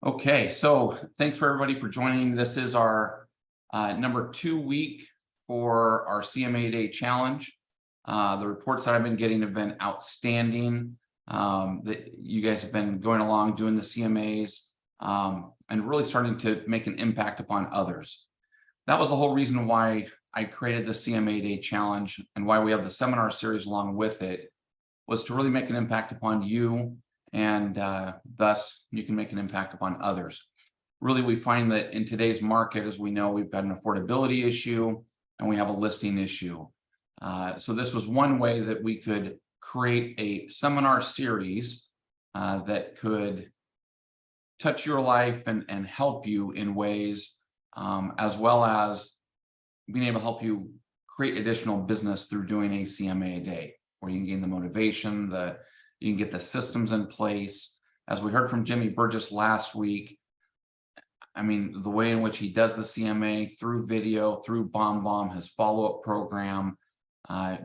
Okay, so thanks for everybody for joining. This is our number 2 week for our CMA Day challenge. The reports that I've been getting have been outstanding. That you guys have been going along doing the CMAs and really starting to make an impact upon others. That was the whole reason why I created the CMA Day challenge and why we have the seminar series along with it, was to really make an impact upon you, and thus you can make an impact upon others. Really, we find that in today's market, as we know, we've got an affordability issue and we have a listing issue. So this was one way that we could create a seminar series that could touch your life and help you in ways, as well as being able to help you create additional business through doing a CMA day, where you can gain the motivation, you can get the systems in place. As we heard from Jimmy Burgess last week, I mean, the way in which he does the CMA through video, through BombBomb, his follow-up program,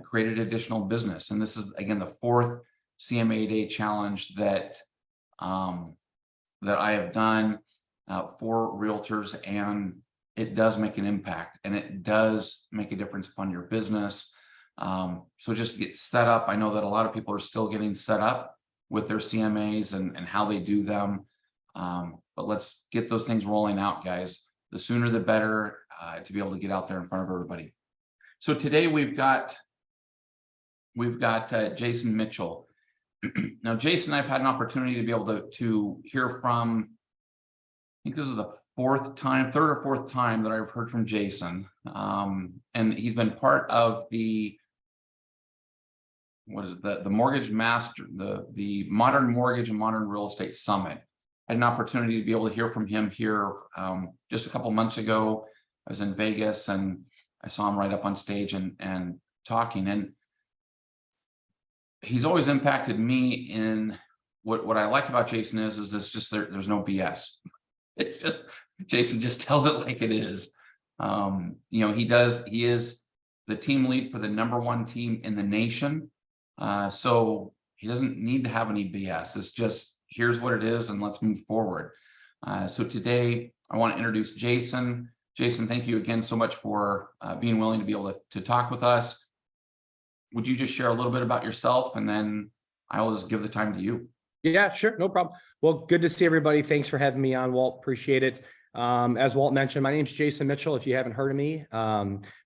created additional business. And this is, again, the 4th CMA Day challenge that I have done for realtors, and it does make an impact and it does make a difference upon your business. So just to get set up, I know that a lot of people are still getting set up with their CMAs and how they do them. But let's get those things rolling out, guys. The sooner the better, to be able to get out there in front of everybody. So today we've got Jason Mitchell. Now, Jason, I've had an opportunity to be able to hear from. I think this is the 3rd or 4th time that I've heard from Jason. And he's been part of the, what is it, the Mortgage Master, the Modern Mortgage and Modern Real Estate Summit. I had an opportunity to be able to hear from him here just a couple months ago. I was in Vegas and I saw him right up on stage and talking. And he's always impacted me in what I like about Jason is it's just there's no BS. It's just Jason just tells it like it is. You know, he is the team lead for the #1 team in the nation. So he doesn't need to have any BS. It's just, here's what it is and let's move forward. So today I want to introduce Jason. Jason, thank you again so much for being willing to be able to talk with us. Would you just share a little bit about yourself, and then I'll just give the time to you. Yeah, sure. No problem. Well, good to see everybody. Thanks for having me on, Walt. Appreciate it. As Walt mentioned, my name's Jason Mitchell. If you haven't heard of me,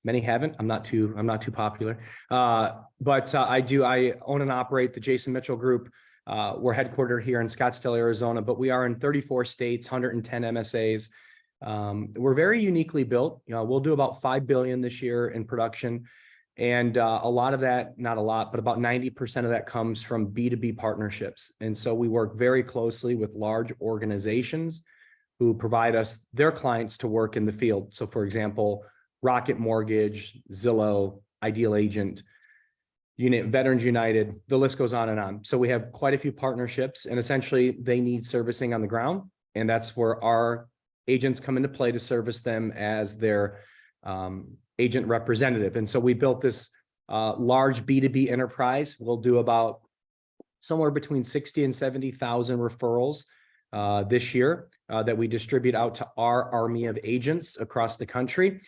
many haven't. I'm not too popular. But I own and operate the Jason Mitchell Group. We're headquartered here in Scottsdale, Arizona, but we are in 34 states, 110 MSAs. We're very uniquely built. You know, we'll do about $5 billion this year in production. And a lot of that, not a lot, but about 90% of that comes from B2B partnerships. And so we work very closely with large organizations who provide us their clients to work in the field. So for example, Rocket Mortgage, Zillow, Ideal Agent, Veterans United, the list goes on and on. So we have quite a few partnerships, and essentially they need servicing on the ground. And that's where our agents come into play to service them as their agent representative. And so we built this large B2B enterprise. We'll do about somewhere between 60 and 70,000 referrals this year that we distribute out to our army of agents across the country.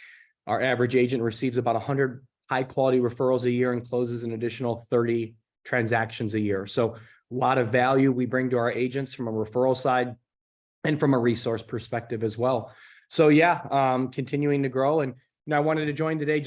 Our average agent receives about 100 high quality referrals a year and closes an additional 30 transactions a year. So a lot of value we bring to our agents from a referral side and from a resource perspective as well. So yeah, continuing to grow. And I wanted to join today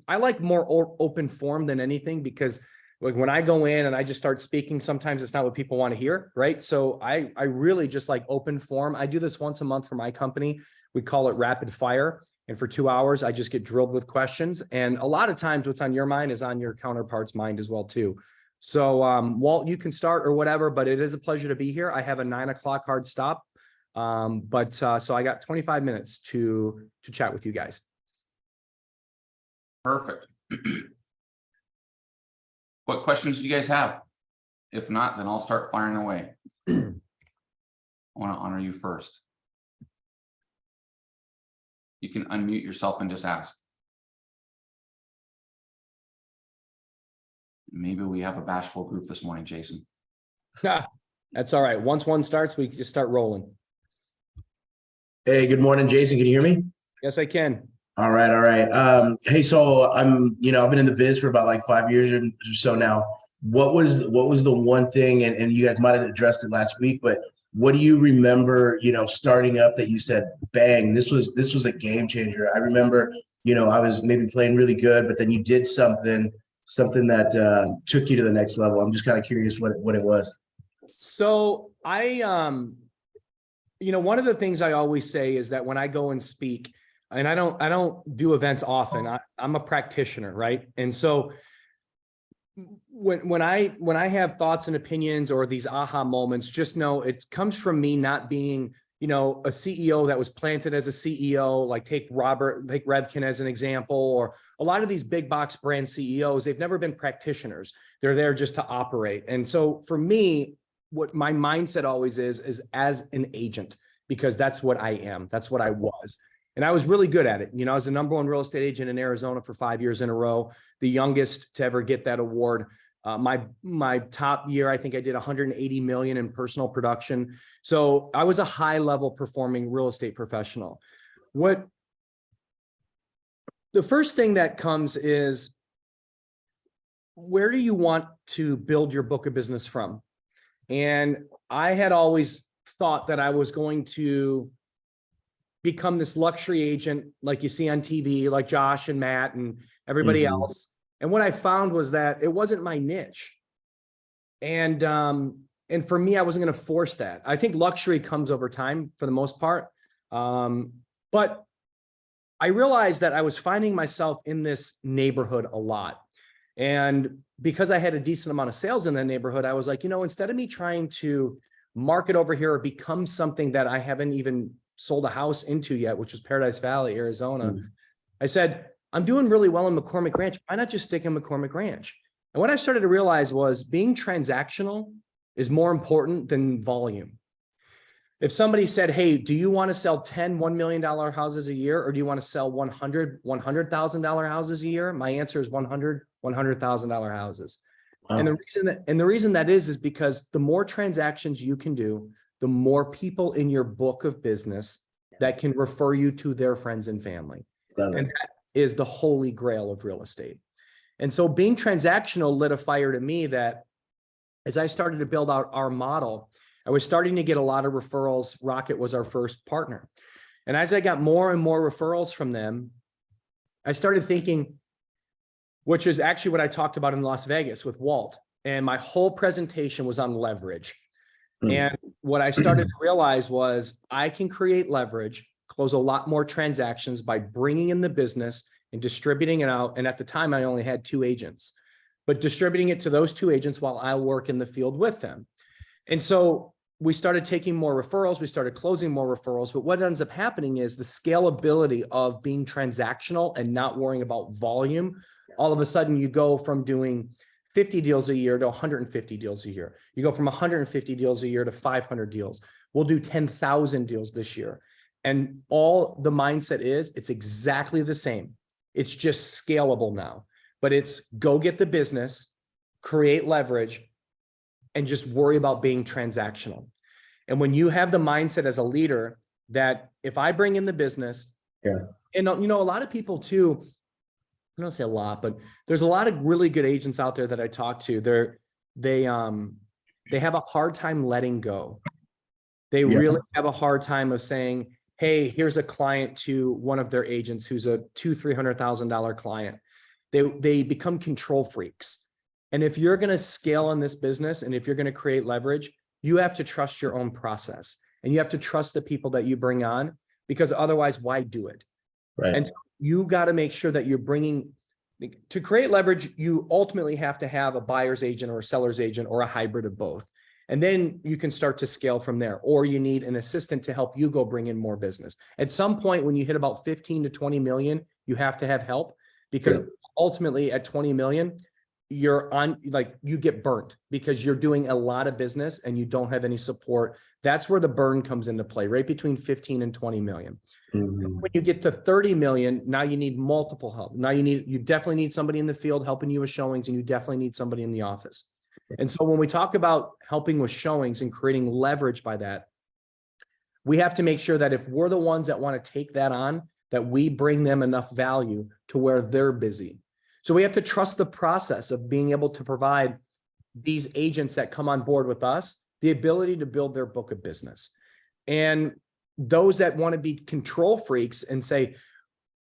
I like more open form than anything, because like when I go in and I just start speaking, sometimes it's not what people want to hear, right? So I really just like open form. I do this once a month for my company. We call it rapid fire. And for 2 hours, I just get drilled with questions. And a lot of times what's on your mind is on your counterpart's mind as well too. So Walt, you can start or whatever, but it is a pleasure to be here. I have a 9 o'clock hard stop. So I got 25 minutes to chat with you guys. Perfect. What questions do you guys have? If not, then I'll start firing away. I want to honor you first. You can unmute yourself and just ask. Maybe we have a bashful group this morning, Jason. That's all right. Once one starts, we just start rolling. Hey, good morning, Jason. Can you hear me? Yes, I can. All right, all right. Hey, so I've been in the biz for about like 5 years or so now. What was the one thing, and you guys might have addressed it last week, but what do you remember, starting up that you said, bang, this was a game changer. I remember, I was maybe playing really good, but then you did something that took you to the next level. I'm just kind of curious what it was. So one of the things I always say is that when I go and speak, and I don't do events often, I'm a practitioner, right? And so when I have thoughts and opinions or these aha moments, just know it comes from me not being, a CEO that was planted as a CEO, like take Revkin as an example, or a lot of these big box brand CEOs, they've never been practitioners. They're there just to operate. And so for me, what my mindset always is as an agent, because that's what I am. That's what I was. And I was really good at it. I was the #1 real estate agent in Arizona for 5 years in a row, the youngest to ever get that award. My top year, I think I did 180 million in personal production. So I was a high level performing real estate professional. The first thing that comes is, where do you want to build your book of business from? And I had always thought that I was going to become this luxury agent like you see on TV, like Josh and Matt and everybody else. And what I found was that it wasn't my niche. And for me, I wasn't going to force that. I think luxury comes over time for the most part. But I realized that I was finding myself in this neighborhood a lot. And because I had a decent amount of sales in that neighborhood, I was like, instead of me trying to market over here or become something that I haven't even sold a house into yet, which was Paradise Valley, Arizona, I said, I'm doing really well in McCormick Ranch. Why not just stick in McCormick Ranch? And what I started to realize was being transactional is more important than volume. If somebody said, hey, do you want to sell 10 $1 million houses a year, or do you want to sell 100,000 houses a year? My answer is $100,000 houses. Wow. And the reason that is because the more transactions you can do, the more people in your book of business that can refer you to their friends and family. And that is the holy grail of real estate. And so being transactional lit a fire to me that as I started to build out our model, I was starting to get a lot of referrals. Rocket was our first partner. And as I got more and more referrals from them, I started thinking, which is actually what I talked about in Las Vegas with Walt. And my whole presentation was on leverage. And what I started to realize was I can create leverage, close a lot more transactions by bringing in the business and distributing it out. And at the time, I only had 2 agents, but distributing it to those 2 agents while I work in the field with them. And so we started taking more referrals. We started closing more referrals. But what ends up happening is the scalability of being transactional and not worrying about volume. All of a sudden, you go from doing 50 deals a year to 150 deals a year. You go from 150 deals a year to 500 deals. We'll do 10,000 deals this year. And all the mindset is, it's exactly the same. It's just scalable now, but it's go get the business, create leverage, and just worry about being transactional. And when you have the mindset as a leader that if I bring in the business, and a lot of people too, I don't say a lot, but there's a lot of really good agents out there that I talk to. They have a hard time letting go. They really have a hard time of saying, hey, here's a client to one of their agents who's a $200,000-$300,000 client. They become control freaks. And if you're going to scale in this business and if you're going to create leverage, you have to trust your own process and you have to trust the people that you bring on, because otherwise, why do it? Right. And you got to make sure that you're bringing, to create leverage, you ultimately have to have a buyer's agent or a seller's agent or a hybrid of both. And then you can start to scale from there, or you need an assistant to help you go bring in more business. At some point, when you hit about 15 to 20 million, you have to have help, because ultimately at 20 million, you're on, like, you get burnt because you're doing a lot of business and you don't have any support. That's where the burn comes into play, right between 15 and 20 million. When you get to 30 million, now you need multiple help. Now you definitely need somebody in the field helping you with showings, and you definitely need somebody in the office. And so when we talk about helping with showings and creating leverage by that, We have to make sure that if we're the ones that want to take that on, that we bring them enough value to where they're busy. So we have to trust the process of being able to provide these agents that come on board with us the ability to build their book of business. And those that want to be control freaks and say,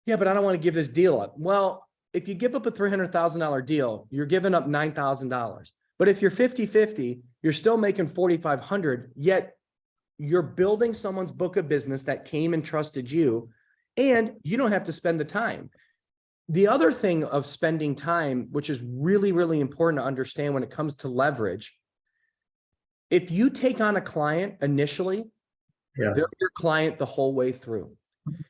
yeah, but I don't want to give this deal up. Well, if you give up a $300,000 deal, you're giving up $9,000. But if you're 50-50, you're still making $4,500, yet you're building someone's book of business that came and trusted you, and you don't have to spend the time. The other thing of spending time, which is really, really important to understand when it comes to leverage, if you take on a client initially, they're your client the whole way through.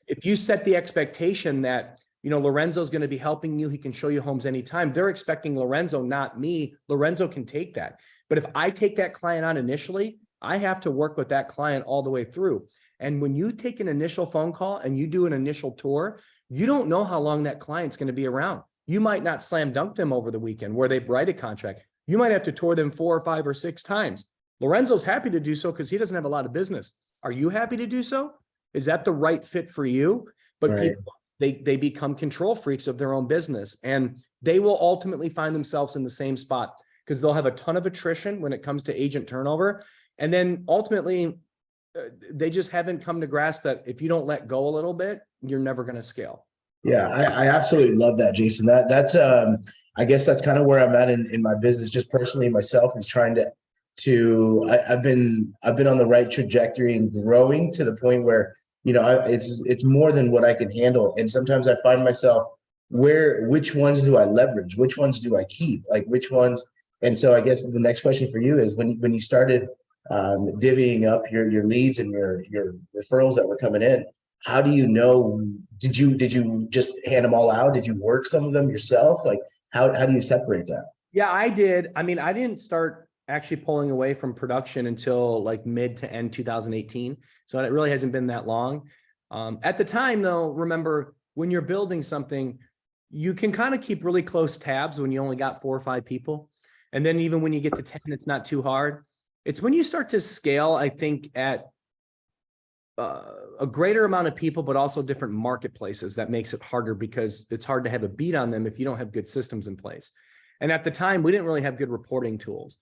If you set the expectation that, you know, Lorenzo's going to be helping you, he can show you homes anytime, they're expecting Lorenzo, not me. Lorenzo can take that. But if I take that client on initially, I have to work with that client all the way through. And when you take an initial phone call and you do an initial tour, you don't know how long that client's going to be around. You might not slam dunk them over the weekend where they write a contract. You might have to tour them 4 or 5 or 6 times. Lorenzo's happy to do so because he doesn't have a lot of business. Are you happy to do so? Is that the right fit for you? But Right. people, they become control freaks of their own business, and they will ultimately find themselves in the same spot because they'll have a ton of attrition when it comes to agent turnover. And then ultimately, they just haven't come to grasp that if you don't let go a little bit, you're never going to scale. Yeah, I absolutely love that, Jason. That's I guess that's kind of where I'm at in my business, just personally myself, is trying I've been on the right trajectory and growing to the point where, you know, it's more than what I can handle. And sometimes I find myself which ones do I leverage? Which ones do I keep? Like which ones? And so I guess the next question for you is when you started divvying up your leads and your referrals that were coming in, how do you know, did you just hand them all out? Did you work some of them yourself? Like how do you separate that? Yeah, I did. I mean, I didn't start actually pulling away from production until like mid to end 2018. So it really hasn't been that long. At the time though, remember when you're building something, you can kind of keep really close tabs when you only got 4 or 5 people. And then even when you get to 10, it's not too hard. It's when you start to scale, I think, at a greater amount of people, but also different marketplaces, that makes it harder because it's hard to have a beat on them if you don't have good systems in place. And at the time, we didn't really have good reporting tools.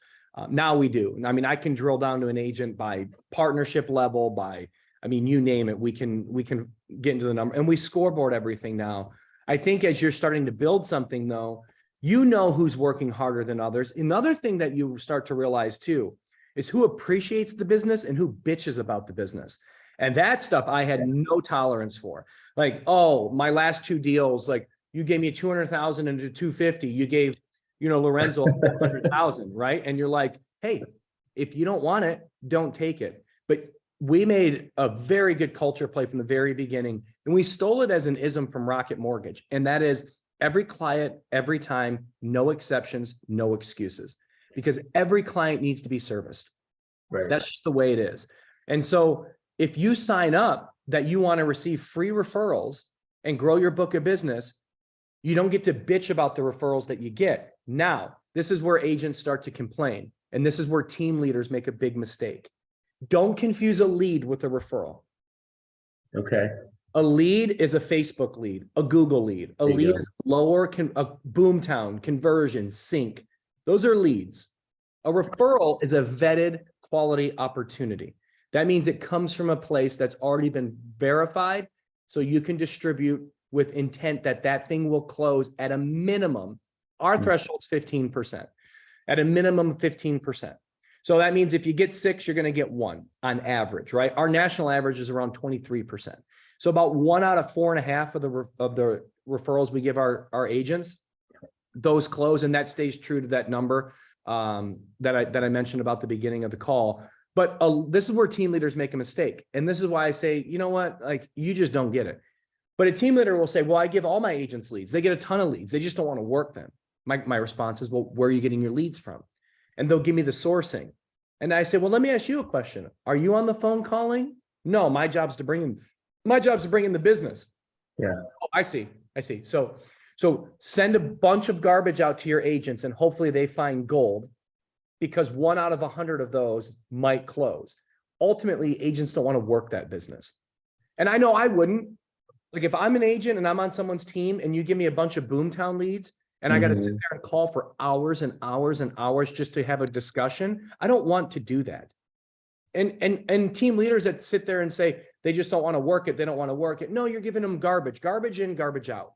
Now we do. I mean, I can drill down to an agent by partnership level, I mean, you name it, we can get into the number, and we scoreboard everything now. I think as you're starting to build something though, you know who's working harder than others. Another thing that you start to realize too is who appreciates the business and who bitches about the business. And that stuff I had no tolerance for. Like, oh, my last 2 deals, like you gave me 200,000 and a 250. You gave, you know, Lorenzo 100,000, right? And you're like, hey, if you don't want it, don't take it. But we made a very good culture play from the very beginning, and we stole it as an ism from Rocket Mortgage. And that is every client, every time, no exceptions, no excuses, because every client needs to be serviced. Right. That's just the way it is. And so if you sign up that you want to receive free referrals and grow your book of business, you don't get to bitch about the referrals that you get. Now, this is where agents start to complain. And this is where team leaders make a big mistake. Don't confuse a lead with a referral. Okay. A lead is a Facebook lead, a Google lead. A lead is lower, a Boomtown, conversion, sync. Those are leads. A referral is a vetted quality opportunity. That means it comes from a place that's already been verified, so you can distribute with intent that that thing will close at a minimum. Our threshold is 15%, at a minimum 15%. So that means if you get 6, you're going to get 1 on average, right? Our national average is around 23%. So about 1 out of 4.5 of the referrals we give our agents, those close, and that stays true to that number that I mentioned about the beginning of the call. But this is where team leaders make a mistake. And this is why I say, you know what, like you just don't get it. But a team leader will say, well, I give all my agents leads. They get a ton of leads. They just don't want to work them. My response is, well, where are you getting your leads from? And they'll give me the sourcing. And I say, well, let me ask you a question. Are you on the phone calling? No, my job's to bring in the business. Yeah. Oh, I see. So send a bunch of garbage out to your agents and hopefully they find gold, because 1 out of 100 of those might close. ultimately agents don't want to work that business. And I know I wouldn't. Like if I'm an agent and I'm on someone's team and you give me a bunch of boomtown leads and I got to sit there and call for hours and hours and hours just to have a discussion, I don't want to do that. And team leaders that sit there and say they just don't want to work it, they don't want to work it. No, you're giving them garbage in, garbage out.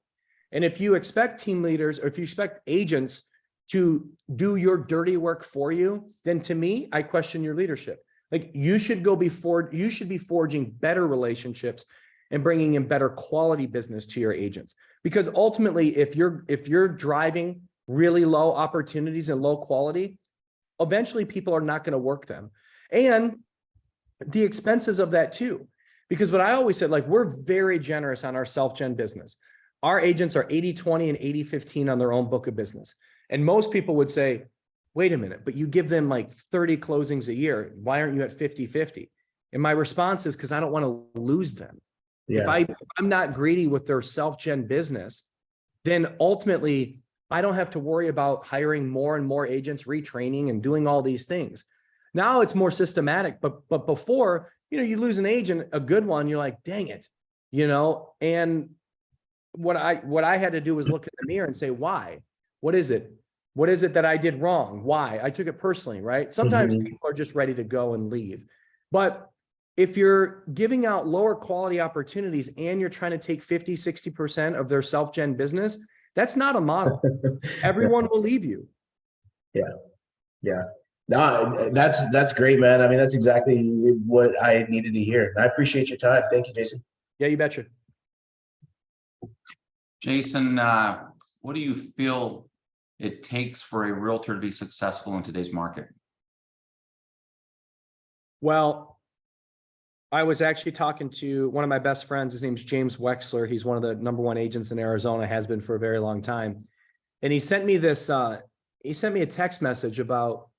And if you expect team leaders or if you expect agents to do your dirty work for you, then to me, I question your leadership. Like you should you should be forging better relationships and bringing in better quality business to your agents. Because ultimately, if you're driving really low opportunities and low quality, eventually people are not going to work them. And the expenses of that too. Because what I always said, like we're very generous on our self-gen business. Our agents are 80-20 and 80-15 on their own book of business. And most people would say, wait a minute, but you give them like 30 closings a year. Why aren't you at 50-50? And my response is because I don't want to lose them. Yeah. If I'm not greedy with their self-gen business, then ultimately I don't have to worry about hiring more and more agents, retraining and doing all these things. Now it's more systematic, but before, you lose an agent, a good one, you're like, dang it, and what I had to do was look in the mirror and say, why? What is it? What is it that I did wrong? Why? I took it personally, right? Sometimes people are just ready to go and leave. But if you're giving out lower quality opportunities and you're trying to take 50-60% of their self-gen business, that's not a model. Everyone will leave you. Yeah. No, that's great, man. I mean, that's exactly what I needed to hear. I appreciate your time. Thank you, Jason. Yeah, you betcha. Jason, what do you feel it takes for a realtor to be successful in today's market? Well, I was actually talking to one of my best friends. His name's James Wexler. He's one of the #1 agents in Arizona, has been for a very long time. And he sent me this, he sent me a text message about,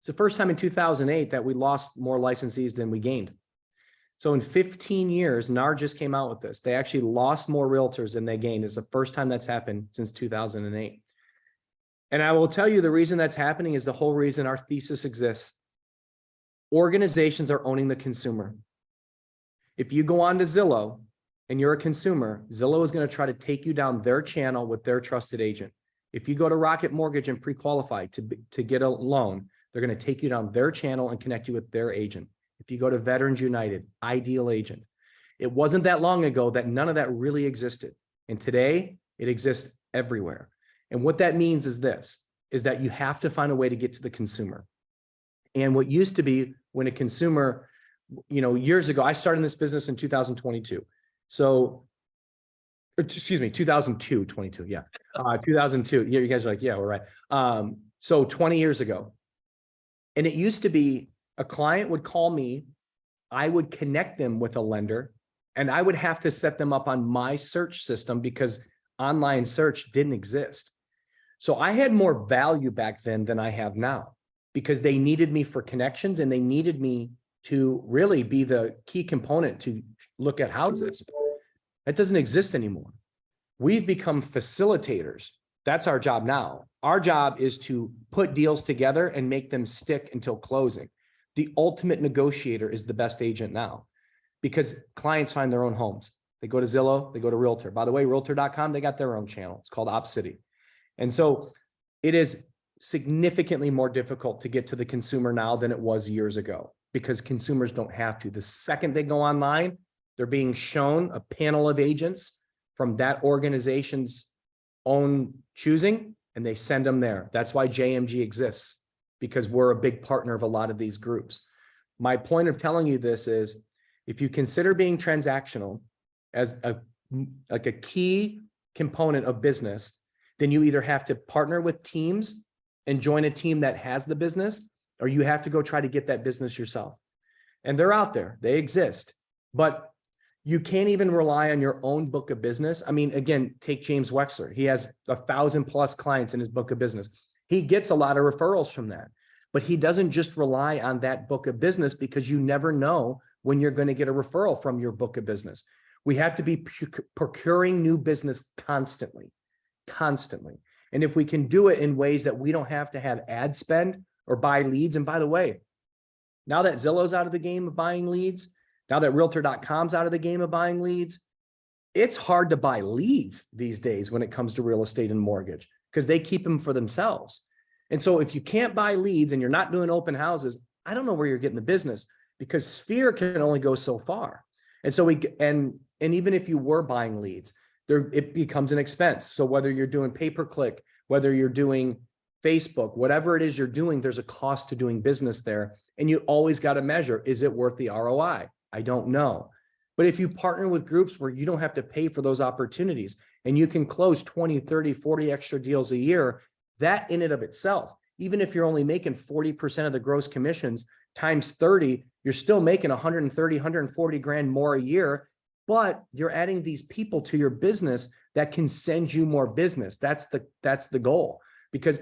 it's the first time in 2008 that we lost more licensees than we gained. So in 15 years, NAR just came out with this. They actually lost more realtors than they gained. It's the first time that's happened since 2008. And I will tell you the reason that's happening is the whole reason our thesis exists. Organizations are owning the consumer. If you go on to Zillow and you're a consumer, Zillow is going to try to take you down their channel with their trusted agent. If you go to Rocket Mortgage and pre-qualify to get a loan, they're going to take you down their channel and connect you with their agent. If you go to Veterans United, Ideal Agent. It wasn't that long ago that none of that really existed. And today it exists everywhere. And what that means is this, is that you have to find a way to get to the consumer. And what used to be when a consumer, years ago, I started in this business in 2022. So, excuse me, 2002, yeah. 2002, yeah, you guys are like, yeah, we're right. So 20 years ago. And it used to be a client would call me, I would connect them with a lender, and I would have to set them up on my search system because online search didn't exist. So I had more value back then than I have now because they needed me for connections and they needed me to really be the key component to look at houses. That doesn't exist anymore. We've become facilitators. That's our job now. Our job is to put deals together and make them stick until closing. The ultimate negotiator is the best agent now because clients find their own homes. They go to Zillow, they go to Realtor. By the way, Realtor.com, they got their own channel. It's called OpCity. And so it is significantly more difficult to get to the consumer now than it was years ago because consumers don't have to. The second they go online, they're being shown a panel of agents from that organization's own choosing, and they send them there. That's why JMG exists, because we're a big partner of a lot of these groups. My point of telling you this is, if you consider being transactional as a key component of business, then you either have to partner with teams and join a team that has the business, or you have to go try to get that business yourself. And they're out there, they exist, but you can't even rely on your own book of business. I mean, again, take James Wexler. He has 1,000+ clients in his book of business. He gets a lot of referrals from that, but he doesn't just rely on that book of business because you never know when you're going to get a referral from your book of business. We have to be procuring new business constantly. And if we can do it in ways that we don't have to have ad spend or buy leads, and by the way, Now that Zillow's out of the game of buying leads, now that Realtor.com's out of the game of buying leads, it's hard to buy leads these days when it comes to real estate and mortgage because they keep them for themselves. And so if you can't buy leads and you're not doing open houses, I don't know where you're getting the business because Sphere can only go so far. And so and even if you were buying leads, it becomes an expense. So whether you're doing pay-per-click, whether you're doing Facebook, whatever it is you're doing, there's a cost to doing business there. And you always got to measure, is it worth the ROI? I don't know. But if you partner with groups where you don't have to pay for those opportunities and you can close 20, 30, 40 extra deals a year, that in and of itself, even if you're only making 40% of the gross commissions times 30, you're still making 130, 140 grand more a year, but you're adding these people to your business that can send you more business. That's the goal, because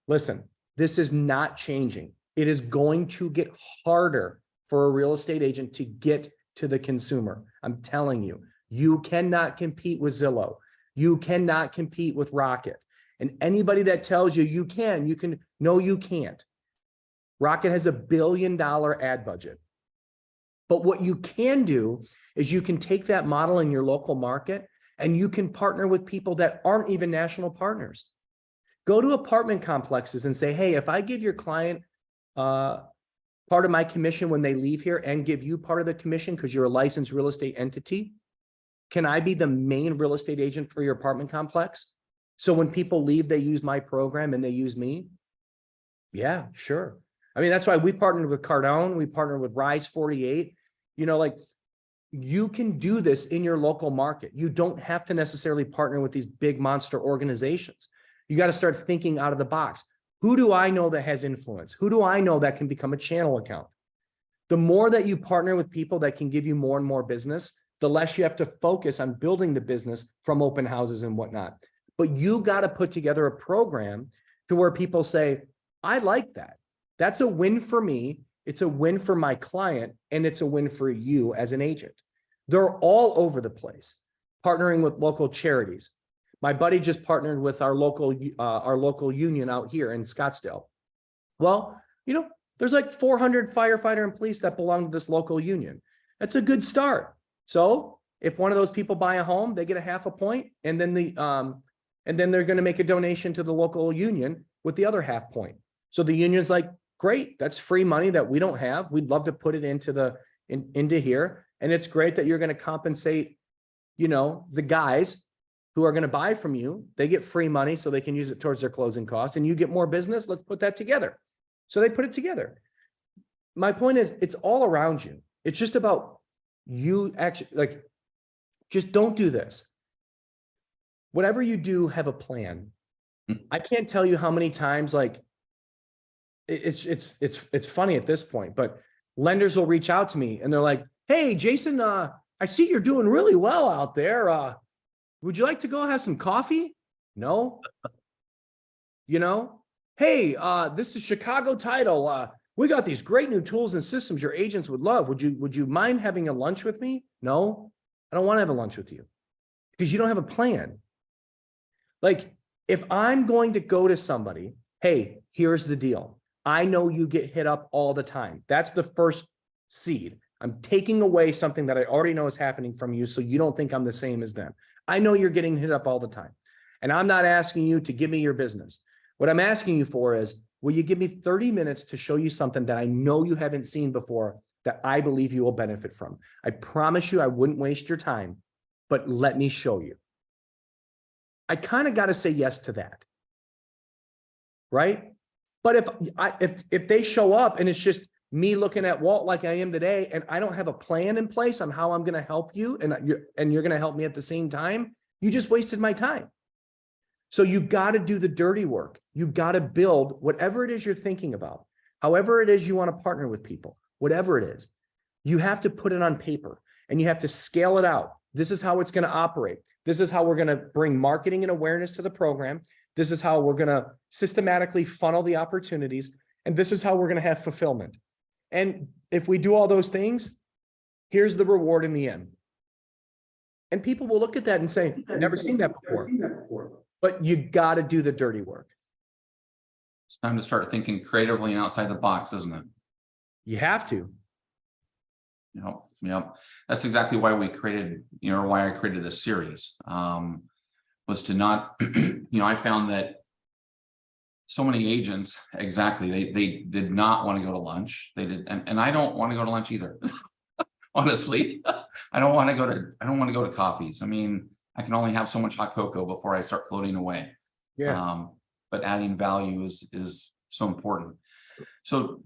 listen, this is not changing. It is going to get harder for a real estate agent to get to the consumer. I'm telling you, you cannot compete with Zillow. You cannot compete with Rocket. And anybody that tells you you can, no, you can't. Rocket has $1 billion ad budget. But what you can do is you can take that model in your local market and you can partner with people that aren't even national partners. Go to apartment complexes and say, hey, if I give your client part of my commission when they leave here and give you part of the commission because you're a licensed real estate entity, can I be the main real estate agent for your apartment complex? So when people leave, they use my program and they use me? Yeah, sure. I mean, that's why we partnered with Cardone. We partnered with Rise 48. You know, like, you can do this in your local market. You don't have to necessarily partner with these big monster organizations. You got to start thinking out of the box. Who do I know that has influence? Who do I know that can become a channel account? The more that you partner with people that can give you more and more business, the less you have to focus on building the business from open houses and whatnot. But you got to put together a program to where people say, I like that. That's a win for me. It's a win for my client, and it's a win for you as an agent. They're all over the place, partnering with local charities. My buddy just partnered with our local union out here in Scottsdale. Well, you know, there's like 400 firefighter and police that belong to this local union. That's a good start. So if one of those people buy a home, they get a half a point, and then they're going to make a donation to the local union with the other half point. So the union's like, great, that's free money that we don't have. We'd love to put it into here. And it's great that you're going to compensate, you know, the guys who are going to buy from you. They get free money so they can use it towards their closing costs, and you get more business. Let's put that together. So they put it together. My point is, it's all around you. It's just about you actually, like, just don't do this. Whatever you do, have a plan. I can't tell you how many times, like, it's funny at this point, but lenders will reach out to me and they're like, hey, Jason, I see you're doing really well out there. Would you like to go have some coffee? No. You know, hey, this is Chicago Title. We got these great new tools and systems your agents would love. Would you mind having a lunch with me? No, I don't want to have a lunch with you because you don't have a plan. Like, if I'm going to go to somebody, hey, here's the deal. I know you get hit up all the time. That's the first seed. I'm taking away something that I already know is happening from you, so you don't think I'm the same as them. I know you're getting hit up all the time. And I'm not asking you to give me your business. What I'm asking you for is, will you give me 30 minutes to show you something that I know you haven't seen before that I believe you will benefit from? I promise you I wouldn't waste your time, but let me show you. I kind of got to say yes to that, right? But if they show up and it's just me looking at Walt like I am today, and I don't have a plan in place on how I'm going to help you, and you're going to help me at the same time, you just wasted my time. So you got to do the dirty work. You got to build whatever it is you're thinking about, however it is you want to partner with people, whatever it is. You have to put it on paper and you have to scale it out. This is how it's going to operate. This is how we're going to bring marketing and awareness to the program. This is how we're going to systematically funnel the opportunities. And this is how we're going to have fulfillment. And if we do all those things, here's the reward in the end. And people will look at that and say, I've never seen that before. But you got to do the dirty work. It's time to start thinking creatively and outside the box, isn't it? You have to. That's exactly why we created, why I created this series, was to not, I found that so many agents, exactly, they did not want to go to lunch. They did, and I don't want to go to lunch either. Honestly, I don't want to go to coffees. I mean, I can only have so much hot cocoa before I start floating away. Yeah. But adding value is so important. So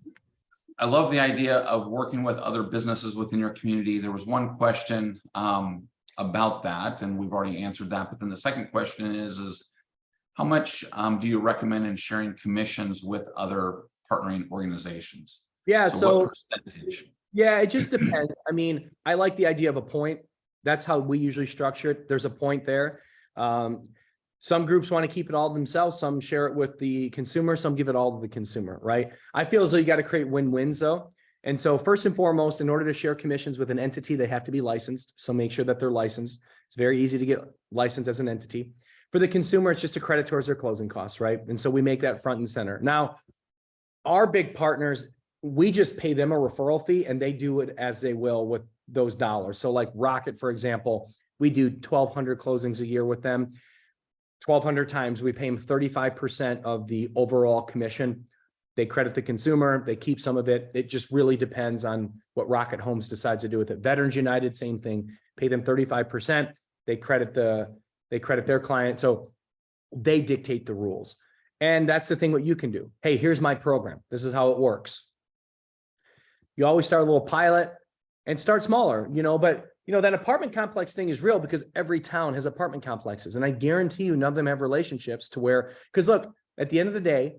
I love the idea of working with other businesses within your community. There was one question about that, and we've already answered that. But then the second question is how much do you recommend in sharing commissions with other partnering organizations? Yeah. So what percentage? Yeah, it just depends. I mean, I like the idea of a point. That's how we usually structure it. There's a point there. Some groups want to keep it all to themselves. Some share it with the consumer. Some give it all to the consumer, right? I feel as though you got to create win-wins though. And so first and foremost, in order to share commissions with an entity, they have to be licensed. So make sure that they're licensed. It's very easy to get licensed as an entity. For the consumer, it's just a credit towards their closing costs, right? And so we make that front and center. Now, our big partners, we just pay them a referral fee and they do it as they will with those dollars. So like Rocket, for example, we do 1,200 closings a year with them. 1,200 times we pay them 35% of the overall commission. They credit the consumer, they keep some of it. It just really depends on what Rocket Homes decides to do with it. Veterans United, same thing, pay them 35%. They credit their client. So they dictate the rules. And that's the thing what you can do. Hey, here's my program. This is how it works. You always start a little pilot and start smaller, but that apartment complex thing is real because every town has apartment complexes. And I guarantee you none of them have relationships to where, because look, at the end of the day,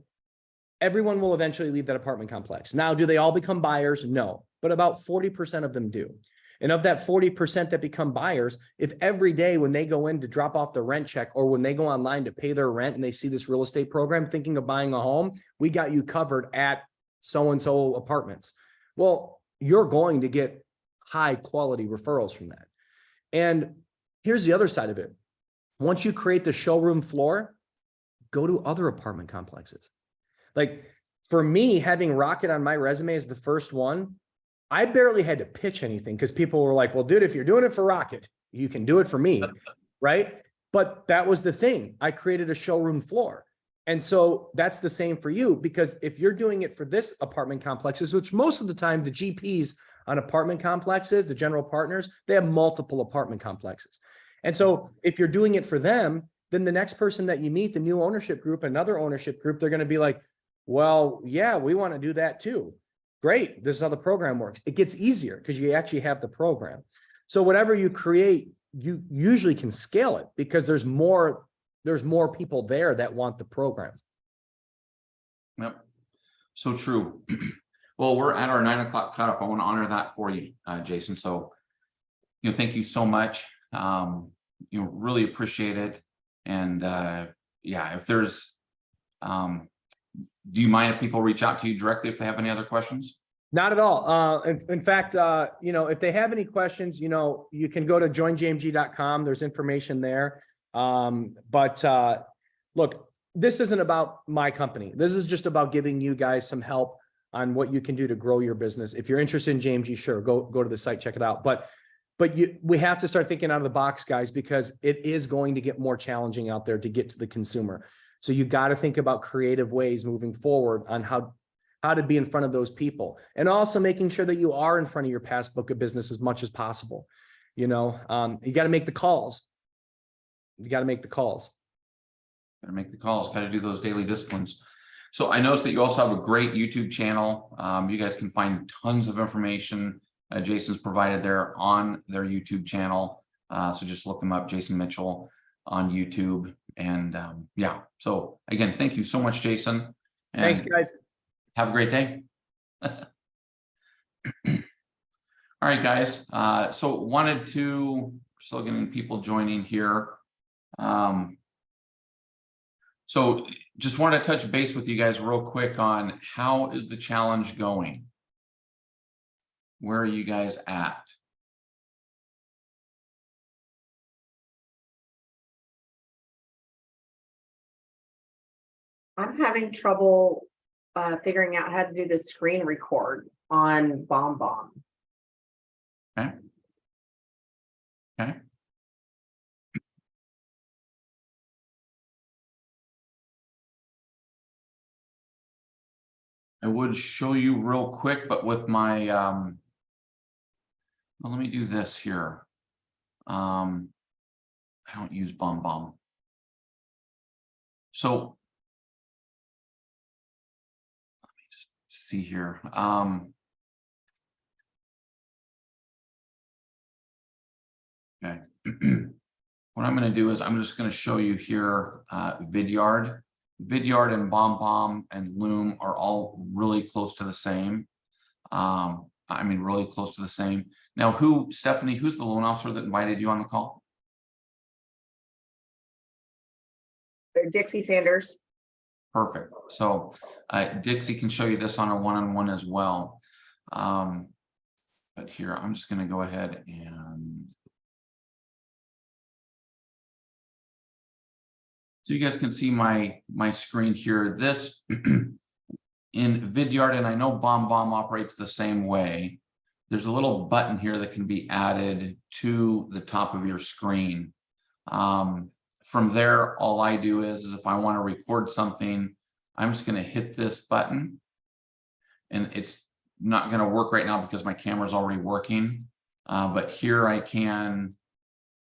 everyone will eventually leave that apartment complex. Now, do they all become buyers? No, but about 40% of them do. And of that 40% that become buyers, if every day when they go in to drop off the rent check or when they go online to pay their rent and they see this real estate program thinking of buying a home, we got you covered at so-and-so apartments. Well, you're going to get high quality referrals from that. And here's the other side of it. Once you create the showroom floor, go to other apartment complexes. Like for me, having Rocket on my resume as the first one, I barely had to pitch anything because people were like, well, dude, if you're doing it for Rocket, you can do it for me, right? But that was the thing. I created a showroom floor. And so that's the same for you, because if you're doing it for this apartment complexes, which most of the time the GPs on apartment complexes, the general partners, they have multiple apartment complexes. And so if you're doing it for them, then the next person that you meet, the new ownership group, another ownership group, they're going to be like, well, yeah, we want to do that too. Great. This is how the program works. It gets easier because you actually have the program. So whatever you create, you usually can scale it because there's more people there that want the program. Yep. So true. Well, we're at our 9 o'clock cutoff. I want to honor that for you, Jason. So, thank you so much. Really appreciate it. And yeah, if there's, do you mind if people reach out to you directly if they have any other questions? Not at all. In fact, if they have any questions, you can go to joinjmg.com. There's information there. Look, this isn't about my company. This is just about giving you guys some help on what you can do to grow your business. If you're interested in JMG, sure, go to the site, check it out. But we have to start thinking out of the box, guys, because it is going to get more challenging out there to get to the consumer. So you got to think about creative ways moving forward on how to be in front of those people, and also making sure that you are in front of your past book of business as much as possible. You got to make the calls. You got to make the calls. Got to make the calls. Got to do those daily disciplines. So I noticed that you also have a great YouTube channel. You guys can find tons of information Jason's provided there on their YouTube channel. So just look them up, Jason Mitchell on YouTube. And yeah, so again, thank you so much, Jason. And thanks, guys. Have a great day. All right, guys. So wanted to, still getting people joining here. So just wanted to touch base with you guys real quick on how is the challenge going? Where are you guys at? I'm having trouble figuring out how to do the screen record on BombBomb. Okay. Okay. I would show you real quick, but with my, well, let me do this here. I don't use BombBomb. So let me just see here. Okay. What I'm going to do is I'm just going to show you here Vidyard. Vidyard and BombBomb and Loom are all really close to the same. I mean, really close to the same. Now, Stephanie, who's the loan officer that invited you on the call? Dixie Sanders. Perfect. So Dixie can show you this on a one-on-one as well. But here, I'm just going to go ahead and so you guys can see my screen here. This in Vidyard, and I know BombBomb operates the same way. There's a little button here that can be added to the top of your screen. From there, all I do is if I want to record something, I'm just going to hit this button, and it's not going to work right now because my camera is already working. But here I can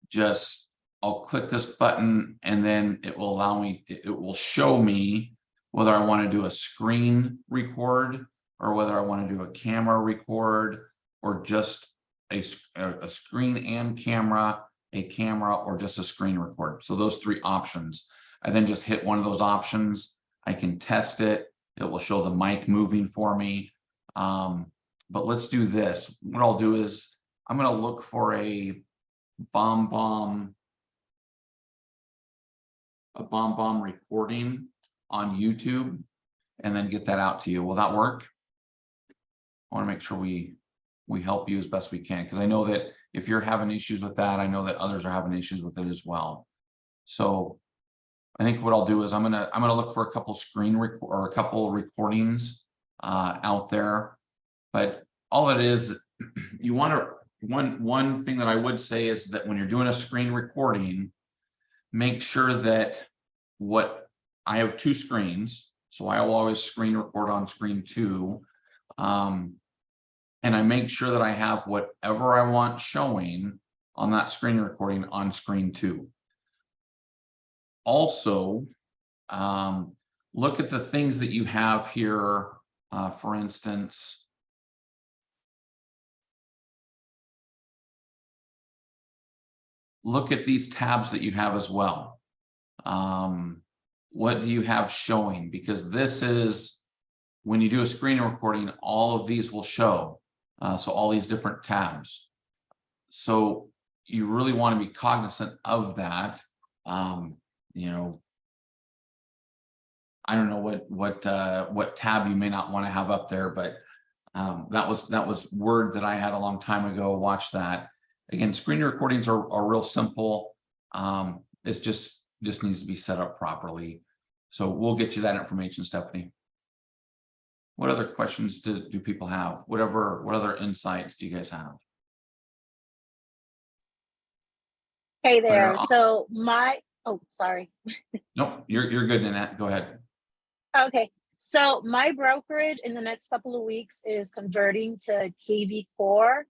just, I'll click this button, and then it will allow me, it will show me whether I want to do a screen record or whether I want to do a camera record or just a screen and camera, a camera, or just a screen record. So those three options. I then just hit one of those options. I can test it. It will show the mic moving for me. But let's do this. What I'll do is I'm going to look for a BombBomb recording on YouTube and then get that out to you. Will that work? I want to make sure we help you as best we can, because I know that if you're having issues with that, I know that others are having issues with it as well. So I think what I'll do is I'm gonna look for a couple or a couple recordings out there. But all it is, you want to one thing that I would say is that when you're doing a screen recording, make sure that I have two screens, so I will always screen record on screen 2. And I make sure that I have whatever I want showing on that screen recording on screen 2. Also, look at the things that you have here. For instance, look at these tabs that you have as well. What do you have showing? Because this is, when you do a screen recording, all of these will show. So all these different tabs. So you really want to be cognizant of that. You know, I don't know what tab you may not want to have up there, but that was word that I had a long time ago. Watch that. Again, screen recordings are real simple. It's just needs to be set up properly. So we'll get you that information, Stephanie. What other questions do people have? What other insights do you guys have? Hey there. So oh, sorry. Nope, you're good, Nanette. Go ahead. Okay. So my brokerage in the next couple of weeks is converting to KV Core.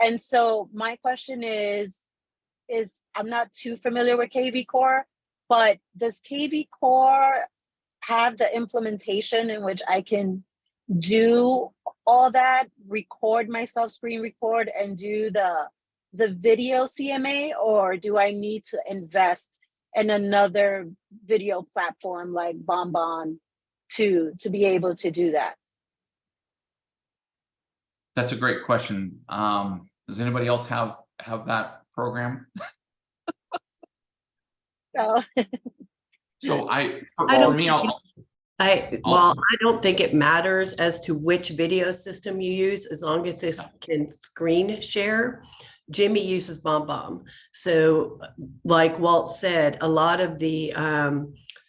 And so my question is I'm not too familiar with KV Core, but does KV Core have the implementation in which I can do all that, record myself, screen record, and do the video CMA, or do I need to invest in another video platform like BombBomb to be able to do that? That's a great question. Does anybody else have that program? So So I don't think it matters as to which video system you use, as long as it can screen share. Jimmy uses BombBomb. So like Walt said, a lot of the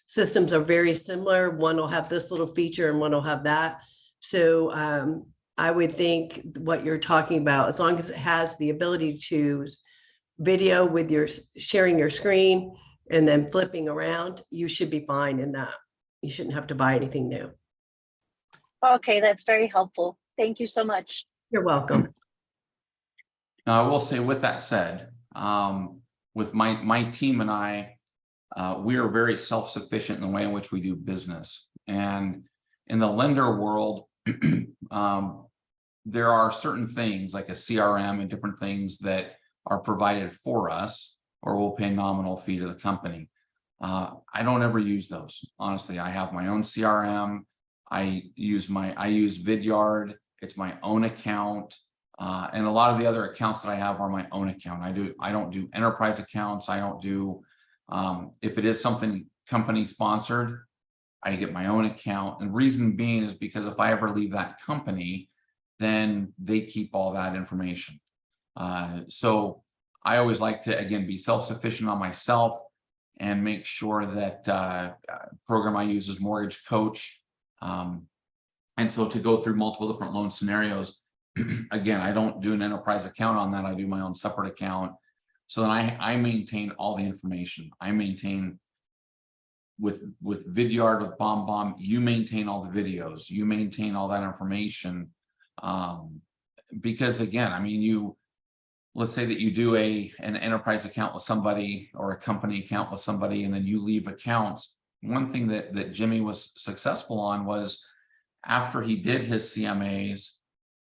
systems are very similar. One will have this little feature and one will have that. So I would think what you're talking about, as long as it has the ability to video with your sharing your screen and then flipping around, you should be fine in that. You shouldn't have to buy anything new. Okay, that's very helpful. Thank you so much. You're welcome. Now, I will say with that said, with my team and I, we are very self-sufficient in the way in which we do business. And in the lender world, there are certain things like a CRM and different things that are provided for us, or we'll pay a nominal fee to the company. I don't ever use those. Honestly, I have my own CRM. I use Vidyard. It's my own account. And a lot of the other accounts that I have are my own account. I don't do enterprise accounts. I don't do, if it is something company sponsored, I get my own account. And reason being is because if I ever leave that company, then they keep all that information. So I always like to, again, be self-sufficient on myself and make sure that program I use is Mortgage Coach. And so to go through multiple different loan scenarios, again, I don't do an enterprise account on that. I do my own separate account. So then I maintain all the information. I maintain with Vidyard, with BombBomb, you maintain all the videos, you maintain all that information. Because again, I mean, let's say that you do an enterprise account with somebody or a company account with somebody, and then you leave accounts. One thing that Jimmy was successful on was after he did his CMAs,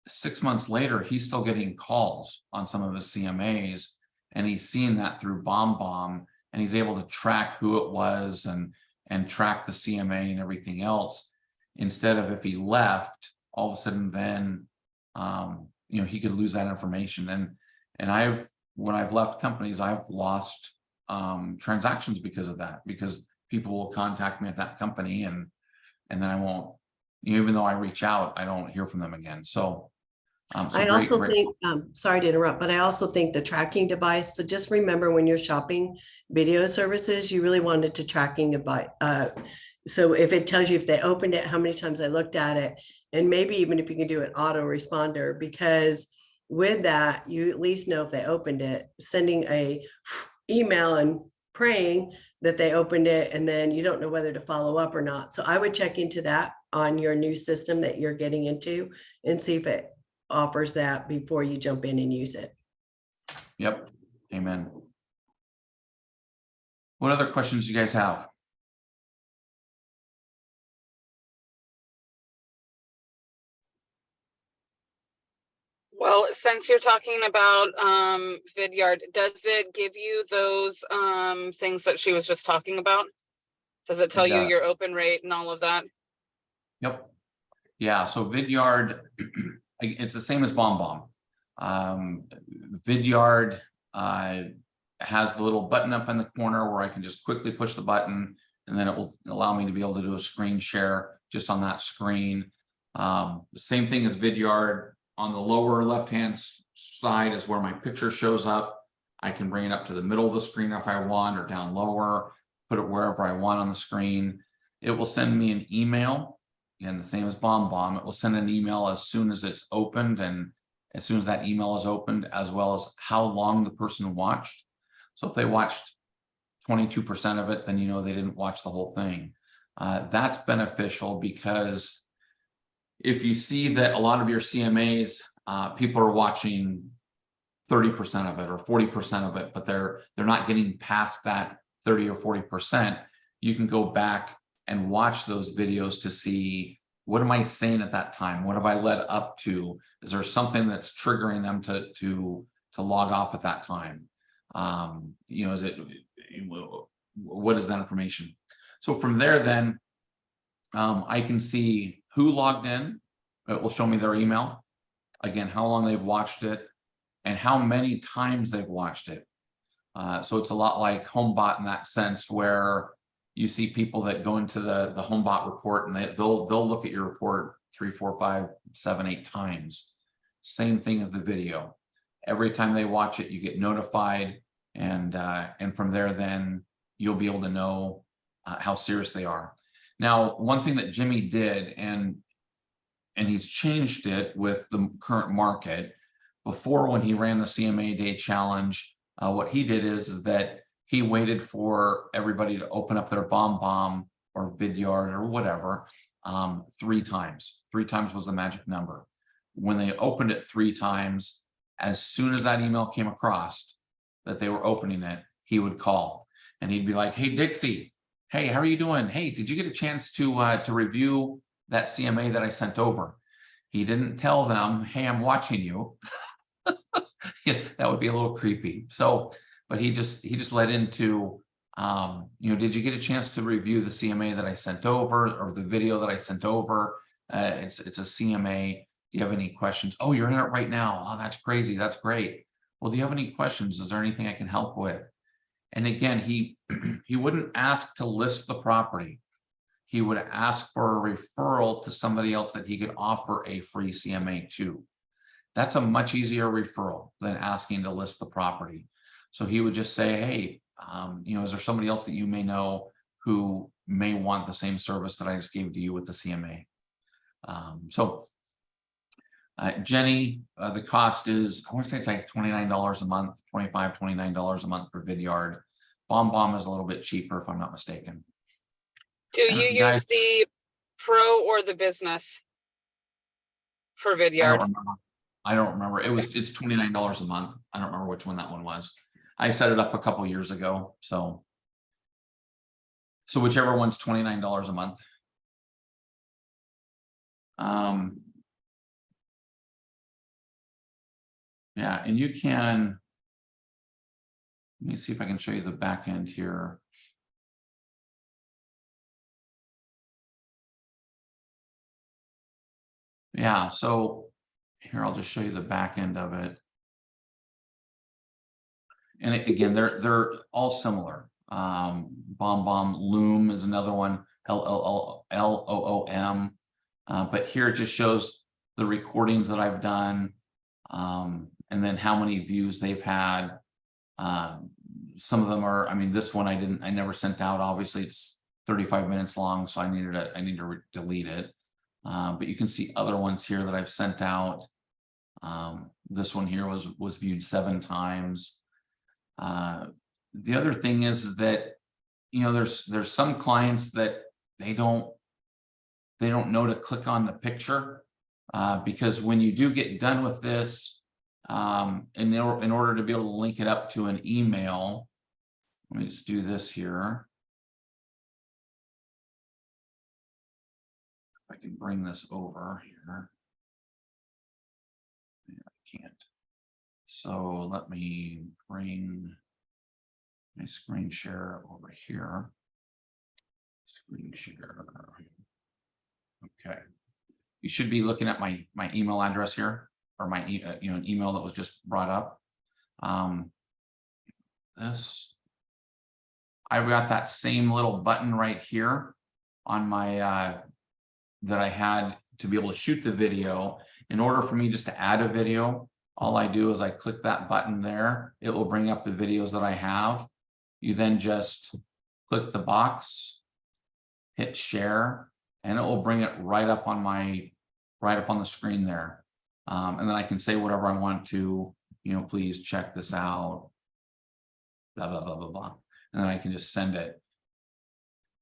6 months later, he's still getting calls on some of his CMAs, and he's seeing that through BombBomb, and he's able to track who it was and track the CMA and everything else. Instead of if he left, all of a sudden then he could lose that information. And when I've left companies, I've lost transactions because of that, because people will contact me at that company and then I won't, even though I reach out, I don't hear from them again. So I also think, sorry to interrupt, but I also think the tracking device. So just remember when you're shopping video services, you really want it to tracking device. So if it tells you if they opened it, how many times I looked at it, and maybe even if you can do an auto responder, because with that, you at least know if they opened it, sending a email and praying that they opened it, and then you don't know whether to follow up or not. So I would check into that on your new system that you're getting into and see if it offers that before you jump in and use it. Yep. Amen. What other questions do you guys have? Well, since you're talking about Vidyard, does it give you those things that she was just talking about? Does it tell you your open rate and all of that? Yep. Yeah. So Vidyard, it's the same as BombBomb. Vidyard has the little button up in the corner where I can just quickly push the button, and then it will allow me to be able to do a screen share just on that screen. The same thing as Vidyard. On the lower left-hand side is where my picture shows up. I can bring it up to the middle of the screen if I want, or down lower, put it wherever I want on the screen. It will send me an email, and the same as BombBomb, it will send an email as soon as it's opened, and as soon as that email is opened, as well as how long the person watched. So if they watched 22% of it, then you know they didn't watch the whole thing. That's beneficial because if you see that a lot of your CMAs, people are watching 30% of it or 40% of it, but they're not getting past that 30 or 40%, you can go back and watch those videos to see, what am I saying at that time? What have I led up to? Is there something that's triggering them to log off at that time? What is that information? So from there, then I can see who logged in. It will show me their email. Again, how long they've watched it and how many times they've watched it. So it's a lot like HomeBot in that sense, where you see people that go into the HomeBot report and they'll look at your report 3, 4, 5, 7, 8 times. Same thing as the video. Every time they watch it, you get notified, and from there, then you'll be able to know how serious they are. Now, one thing that Jimmy did, and he's changed it with the current market. Before, when he ran the CMA Day Challenge, what he did is that he waited for everybody to open up their BombBomb or Vidyard or whatever 3 times. 3 times was the magic number. When they opened it 3 times, as soon as that email came across that they were opening it, he would call and he'd be like, "Hey, Dixie, hey, how are you doing? Hey, did you get a chance to review that CMA that I sent over?" He didn't tell them, "Hey, I'm watching you." That would be a little creepy. So, but he just led into, did you get a chance to review the CMA that I sent over, or the video that I sent over? It's a CMA. Do you have any questions? Oh, you're in it right now. Oh, that's crazy. That's great. Well, do you have any questions? Is there anything I can help with? And again, he wouldn't ask to list the property. He would ask for a referral to somebody else that he could offer a free CMA to. That's a much easier referral than asking to list the property. So he would just say, "Hey, is there somebody else that you may know who may want the same service that I just gave to you with the CMA?" Jenny, the cost is, I want to say it's like $29 a month, $25, $29 a month for Vidyard. BombBomb is a little bit cheaper, if I'm not mistaken. Do you use the Pro or the Business for Vidyard? I don't remember. It's $29 a month. I don't remember which one that one was. I set it up a couple years ago. So whichever one's $29 a month. Yeah, and you can, let me see if I can show you the back end here. Yeah, so here, I'll just show you the back end of it. And again, they're all similar. BombBomb, Loom is another one, LOOM. But here it just shows the recordings that I've done, and then how many views they've had. Some of them are, I mean, this one I never sent out. Obviously, it's 35 minutes long, so I need to delete it. But you can see other ones here that I've sent out. This one here was viewed 7 times. The other thing is that, there's some clients that they don't know to click on the picture, because when you do get done with this, in order to be able to link it up to an email, let me just do this here. If I can bring this over here. Yeah, I can't. So let me bring my screen share over here. Screen share. Okay. You should be looking at my email address here, or my an email that was just brought up. I've got that same little button right here on my that I had to be able to shoot the video. In order for me just to add a video, all I do is I click that button there. It will bring up the videos that I have. You then just click the box, hit share, and it will bring it right up on the screen there. And then I can say whatever I want to, please check this out, blah, blah, blah, blah, blah. And then I can just send it.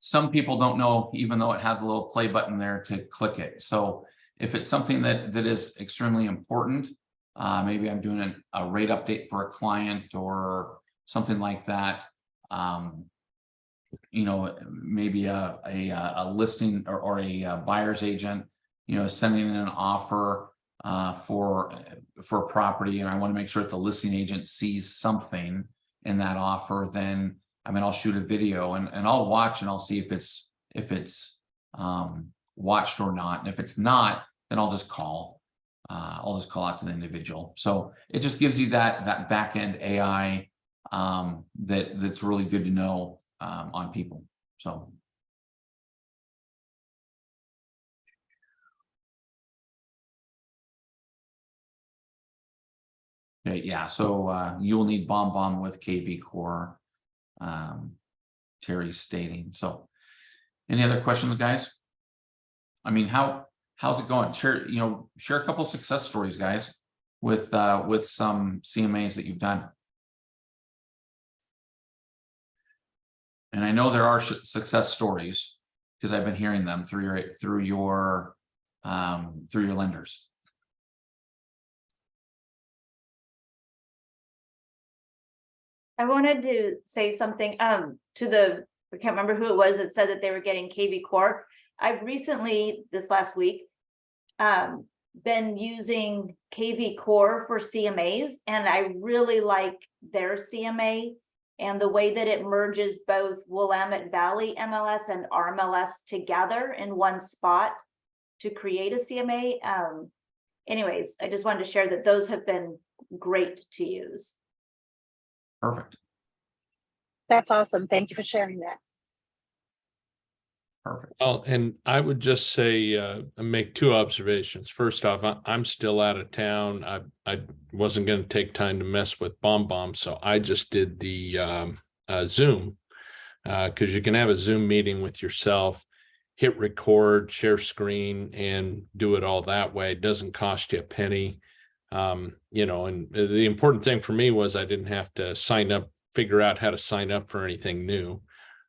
Some people don't know, even though it has a little play button there, to click it. So if it's something that is extremely important, maybe I'm doing a rate update for a client or something like that, maybe a listing or a buyer's agent, sending in an offer for a property, and I want to make sure that the listing agent sees something in that offer, then I'll shoot a video and I'll watch and I'll see if it's watched or not. And if it's not, then I'll just call. I'll just call out to the individual. So it just gives you that back end AI that's really good to know on people. So. Okay, yeah, so you'll need BombBomb with KV Core, Terry's stating. So Any other questions, guys? I mean, how's it going? Share a couple success stories, guys, with some CMAs that you've done. And I know there are success stories because I've been hearing them through your lenders. I wanted to say something to the, I can't remember who it was that said that they were getting KV Core. I've recently, this last week, been using KV Core for CMAs, and I really like their CMA and the way that it merges both Willamette Valley MLS and RMLS together in one spot to create a CMA. Anyways, I just wanted to share that those have been great to use. Perfect. That's awesome. Thank you for sharing that. Perfect. Well, and I would just say, make two observations. First off, I'm still out of town. I wasn't going to take time to mess with BombBomb, so I just did the Zoom, because you can have a Zoom meeting with yourself, hit record, share screen, and do it all that way. It doesn't cost you a penny. And the important thing for me was I didn't have to figure out how to sign up for anything new.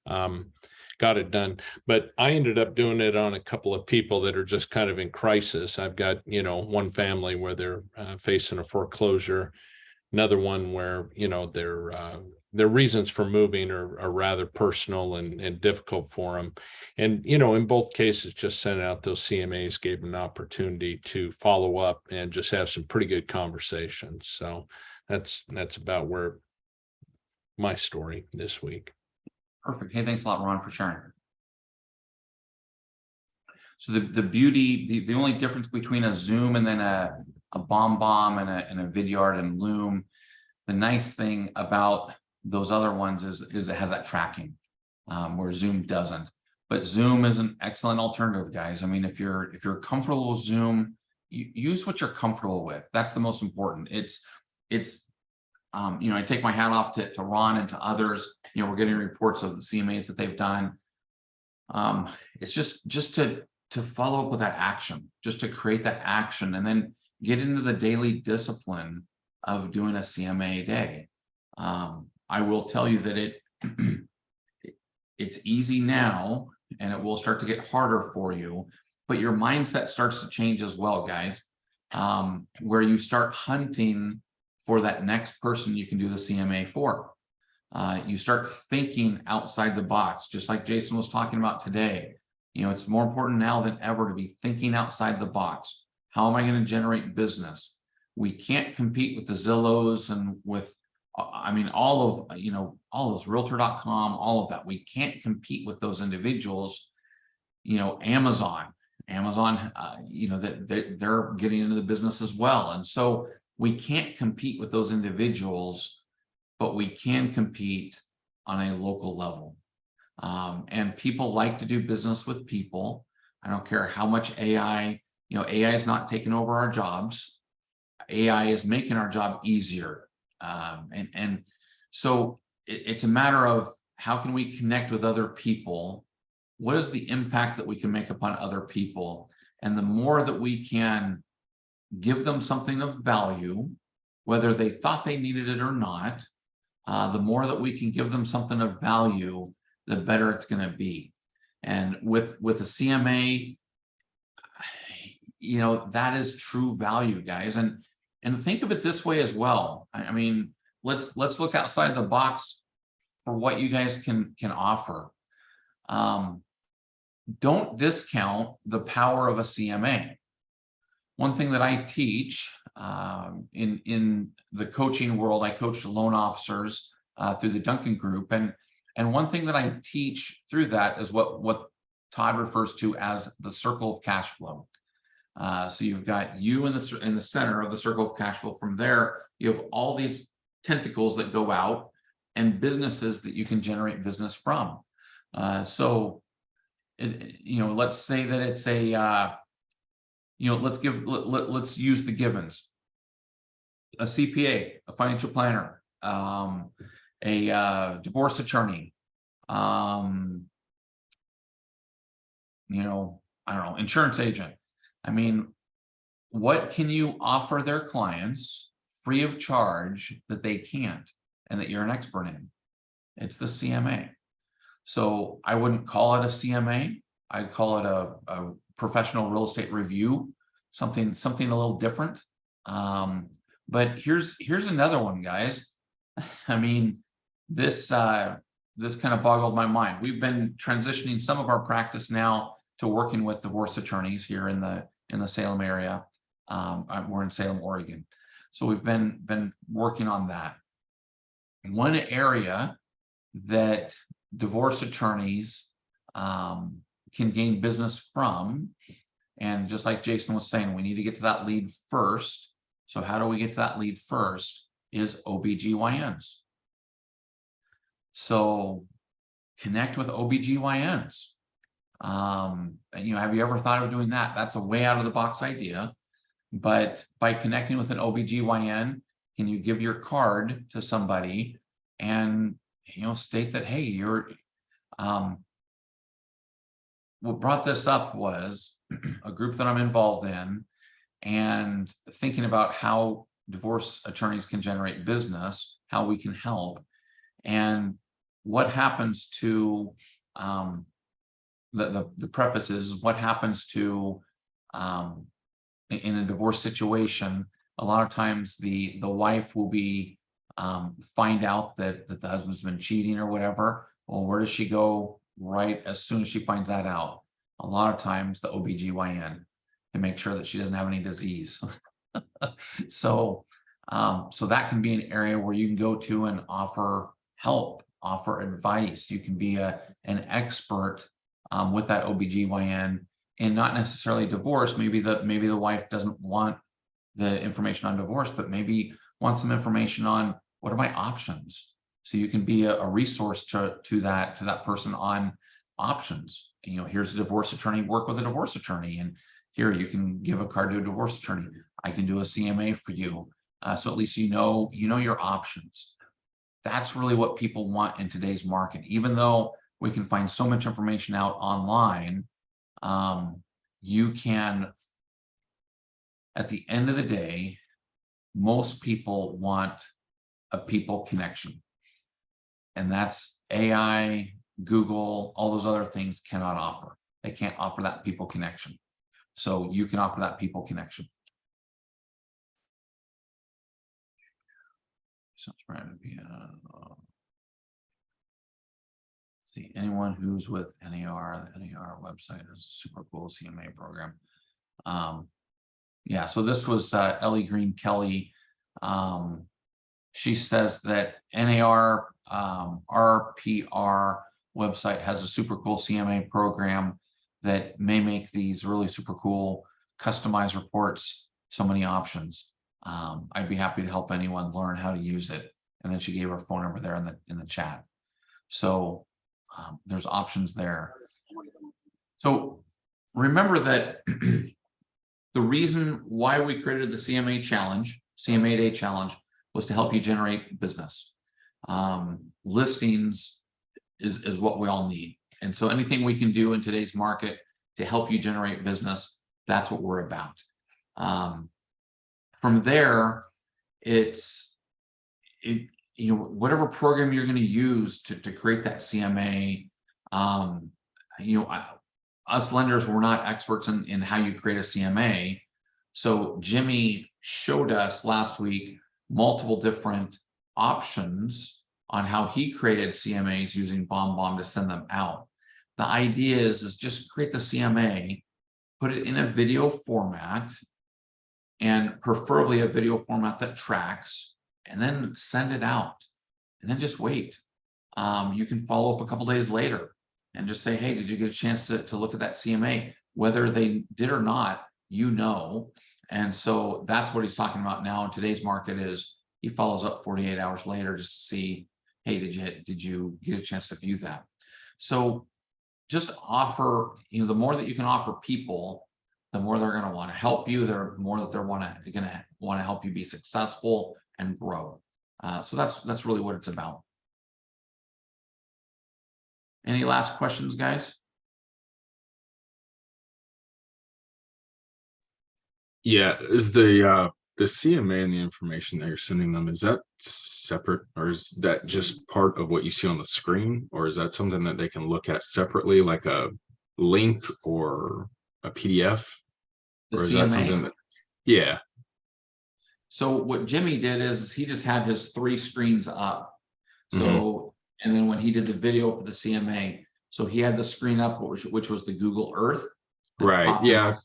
Got it done. But I ended up doing it on a couple of people that are just kind of in crisis. I've got, one family where they're facing a foreclosure, another one where, their reasons for moving are rather personal and difficult for them. And, in both cases, just sent out those CMAs, gave them an opportunity to follow up and just have some pretty good conversations. So that's about where my story this week. Perfect. Hey, thanks a lot, Ron, for sharing. So the beauty, the only difference between a Zoom and then a BombBomb and a Vidyard and Loom, the nice thing about those other ones is it has that tracking, where Zoom doesn't. But Zoom is an excellent alternative, guys. I mean, if you're comfortable with Zoom, use what you're comfortable with. That's the most important. I take my hat off to Ron and to others. We're getting reports of the CMAs that they've done. It's just to follow up with that action, just to create that action, and then get into the daily discipline of doing a CMA a day. I will tell you that it's easy now, and it will start to get harder for you, but your mindset starts to change as well, guys, where you start hunting for that next person you can do the CMA for. You start thinking outside the box, just like Jason was talking about today. It's more important now than ever to be thinking outside the box. How am I going to generate business? We can't compete with the Zillows and with, all of those Realtor.com, all of that. We can't compete with those individuals. Amazon, that they're getting into the business as well. And so we can't compete with those individuals, but we can compete on a local level. And people like to do business with people. I don't care how much AI, AI is not taking over our jobs. AI is making our job easier. And so it's a matter of how can we connect with other people? What is the impact that we can make upon other people? And the more that we can give them something of value, whether they thought they needed it or not, the more that we can give them something of value, the better it's going to be. And with a CMA, that is true value, guys. And think of it this way as well. I mean, let's look outside the box for what you guys can offer. Don't discount the power of a CMA. One thing that I teach in the coaching world, I coach loan officers through the Duncan Group, and one thing that I teach through that is what Todd refers to as the circle of cash flow. So you've got you in the center of the circle of cash flow. From there, you have all these tentacles that go out and businesses that you can generate business from. So, let's say that it's a let's use the givens. A CPA, a financial planner, a divorce attorney, you know, I don't know, insurance agent. I mean, what can you offer their clients free of charge that they can't and that you're an expert in? It's the CMA. So I wouldn't call it a CMA. I'd call it a professional real estate review, something a little different. But here's another one, guys. I mean, this kind of boggled my mind. We've been transitioning some of our practice now to working with divorce attorneys here in the Salem area. We're in Salem, Oregon. So we've been working on that. One area that divorce attorneys can gain business from, and just like Jason was saying, we need to get to that lead first. So how do we get to that lead first? Is OBGYNs. So connect with OBGYNs. You know, have you ever thought of doing that? That's a way out of the box idea. But by connecting with an OBGYN, can you give your card to somebody and, you know, state that, hey, you're, what brought this up was a group that I'm involved in, and thinking about how divorce attorneys can generate business, how we can help, and what happens to, the preface is what happens to, in a divorce situation. A lot of times the wife will be find out that the husband's been cheating or whatever. Well, where does she go right as soon as she finds that out? A lot of times the OBGYN, to make sure that she doesn't have any disease. So that can be an area where you can go to and offer help, offer advice. You can be an expert with that OBGYN, and not necessarily divorce. Maybe the wife doesn't want the information on divorce, but maybe wants some information on what are my options. So you can be a resource to that person on options. You know, here's a divorce attorney, work with a divorce attorney, and here you can give a card to a divorce attorney. I can do a CMA for you. So at least you know your options. That's really what people want in today's market. Even though we can find so much information out online, you can, at the end of the day, most people want a people connection. And that's AI, Google, all those other things cannot offer. They can't offer that people connection. So you can offer that people connection. So it's trying to be see, anyone who's with NAR, the NAR website is a super cool CMA program. Yeah, so this was Ellie Green Kelly. She says that NAR RPR website has a super cool CMA program that may make these really super cool customized reports, so many options. I'd be happy to help anyone learn how to use it. And then she gave her phone number there in the chat. So there's options there. So remember that the reason why we created the CMA challenge, CMA Day challenge, was to help you generate business. Listings is what we all need. And so anything we can do in today's market to help you generate business, that's what we're about. From there, whatever program you're going to use to create that CMA, us lenders, we're not experts in how you create a CMA. So Jimmy showed us last week multiple different options on how he created CMAs using BombBomb to send them out. The idea is just create the CMA, put it in a video format, and preferably a video format that tracks, and then send it out, and then just wait. You can follow up a couple days later and just say, hey, did you get a chance to look at that CMA? Whether they did or not, and so that's what he's talking about now in today's market. Is he follows up 48 hours later just to see, hey, did you get a chance to view that? So just offer, the more that you can offer people, the more they're going to want to help you. The more that they're going to want to help you be successful and grow. So that's really what it's about. Any last questions, guys? Yeah, is the CMA and the information that you're sending them, is that separate, or is that just part of what you see on the screen, or is that something that they can look at separately, like a link or a PDF? The Or is that something CMA. that, yeah, So what Jimmy did is he just had his 3 screens up. So, and then when he did the video for the CMA, so he had the screen up, which was the Google Earth. that right, popped yeah. up.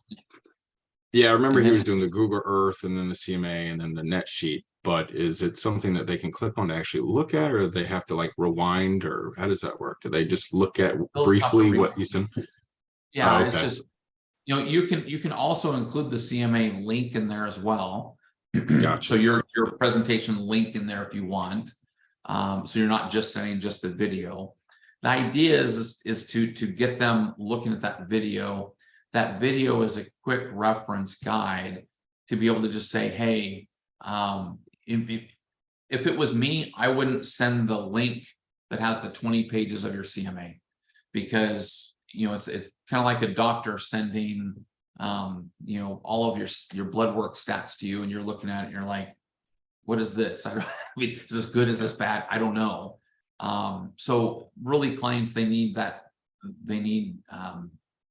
Yeah, I remember And he then- was doing the Google Earth and then the CMA and then the net sheet, but is it something that they can click on to actually look at, or they have to like rewind, or how does that work? Do they just look at They'll just have to briefly what rewind. you sent? Yeah, Oh, it's okay. just, you can also include the CMA link in there as well. Gotcha. So your presentation link in there if you want. So you're not just sending just the video. The idea is to get them looking at that video. That video is a quick reference guide to be able to just say, hey, if it was me, I wouldn't send the link that has the 20 pages of your CMA, because it's kind of like a doctor sending all of your blood work stats to you, and you're looking at it and you're like, what is this? I mean, is this good? Is this bad? I don't know. So really clients, they need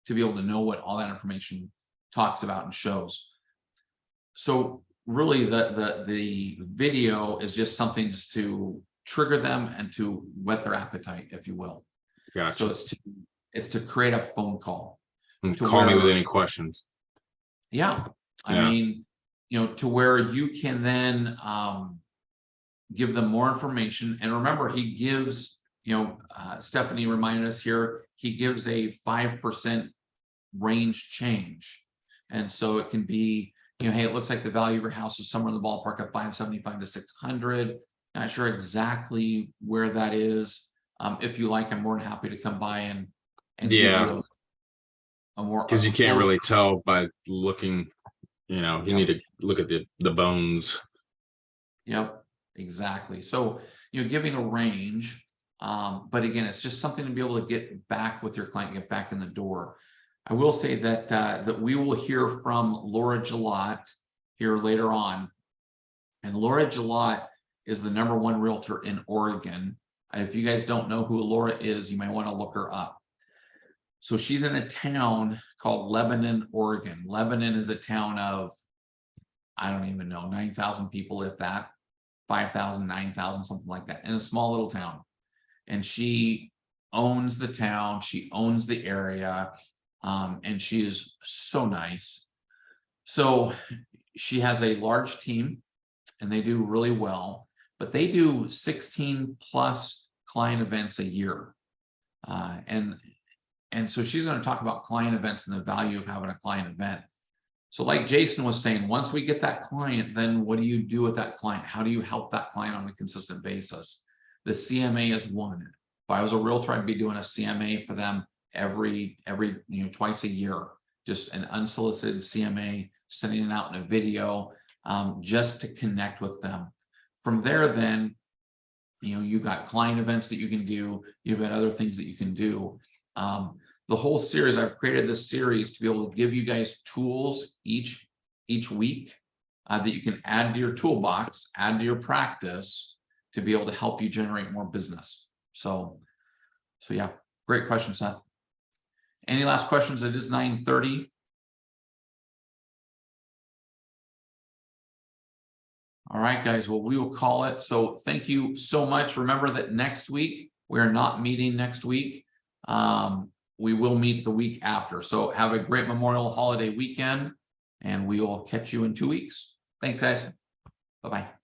to be able to know what all that information talks about and shows. So really the video is just something just to trigger them and to whet their appetite, if you will. Gotcha. So it's to create a phone call. And to call me with where- any questions. Yeah. I Yeah. mean, to where you can then give them more information. And remember, he gives, Stephanie reminded us here, he gives a 5% range change. And so it can be, hey, it looks like the value of your house is somewhere in the ballpark of 575 to 600. Not sure exactly where that is. If you like, I'm more than happy to come by and Yeah. give you a more, Because you can't close- really tell by looking, you Yep. need to look at the bones. Yep, exactly. So, giving a range, but again, it's just something to be able to get back with your client, get back in the door. I will say that we will hear from Laura Gillot here later on, and Laura Gillot is the #1 realtor in Oregon. And if you guys don't know who Laura is, you might want to look her up. So she's in a town called Lebanon, Oregon. Lebanon is a town of, I don't even know, 9,000 people, if that, 5,000, 9,000, something like that, in a small little town. And she owns the town, she owns the area, and she is so nice. So she has a large team and they do really well, but they do 16 plus client events a year. And so she's going to talk about client events and the value of having a client event. So like Jason was saying, once we get that client, then what do you do with that client? How do you help that client on a consistent basis? The CMA is one. If I was a realtor, I'd be doing a CMA for them every twice a year, just an unsolicited CMA, sending it out in a video, just to connect with them. From there, then, you've got client events that you can do. You've got other things that you can do. The whole series, I've created this series to be able to give you guys tools each week that you can add to your toolbox, add to your practice to be able to help you generate more business. So yeah, great question, Seth. Any last questions? It is 9:30. All right, guys, well, we will call it. So thank you so much. Remember that next week, we're not meeting next week. We will meet the week after. So have a great Memorial holiday weekend, and we will catch you in 2 weeks. Thanks, guys. Bye-bye.